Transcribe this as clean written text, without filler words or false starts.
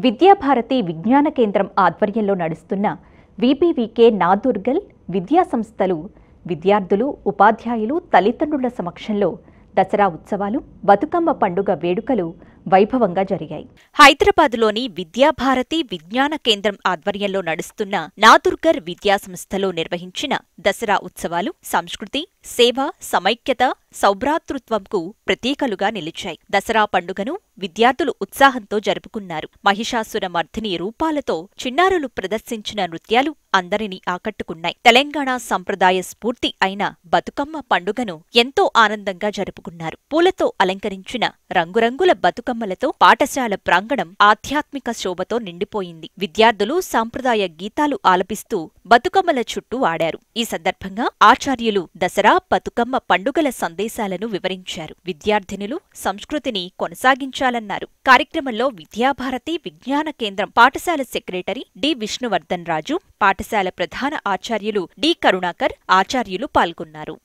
విద్యాభారతి విజ్ఞాన కేంద్రం ఆధ్వర్యంలో నడుస్తున్న విబివికే నాదుర్గల్ విద్యా సంస్థలు విద్యార్థులు, ఉపాధ్యాయులు, తల్లిదండ్రుల సమక్షంలో దసరా ఉత్సవాలు, బతుకమ్మ పండుగ వేడుకలు వైభవంగా జరిగాయి. హైదరాబాద్లోని విద్యాభారతి విజ్ఞాన కేంద్రం ఆధ్వర్యంలో నడుస్తున్న నాదుర్గర్ విద్యా సంస్థలో నిర్వహించిన దసరా ఉత్సవాలు సంస్కృతి, సేవ, సమైక్యత, సౌభ్రాతృత్వంకు ప్రతీకలుగా నిలిచాయి. దసరా పండుగను విద్యార్థులు ఉత్సాహంతో జరుపుకున్నారు. మహిషాసుర మర్దిని రూపాలతో చిన్నారులు ప్రదర్శించిన నృత్యాలు అందరినీ ఆకట్టుకున్నాయి. తెలంగాణ సంప్రదాయ స్ఫూర్తి అయిన బతుకమ్మ పండుగను ఎంతో ఆనందంగా జరుపుకున్నారు. పూలతో అలంకరించిన రంగురంగుల బతుకమ్మలతో పాఠశాల ప్రాంగణం ఆధ్యాత్మిక శోభతో నిండిపోయింది. విద్యార్థులు సాంప్రదాయ గీతాలు ఆలపిస్తూ బతుకమ్మల చుట్టూ ఆడారు. ఈ సందర్భంగా ఆచార్యులు దసరా, బతుకమ్మ పండుగల సందేశాలను వివరించారు. విద్యార్థినులు సంస్కృతిని కొనసాగించాలన్నారు. కార్యక్రమంలో విద్యాభారతి విజ్ఞాన కేంద్రం పాఠశాల సెక్రటరీ డి విష్ణువర్ధన్ రాజు, పాఠశాల ప్రధాన ఆచార్యులు డి కరుణాకర్, ఆచార్యులు పాల్గొన్నారు.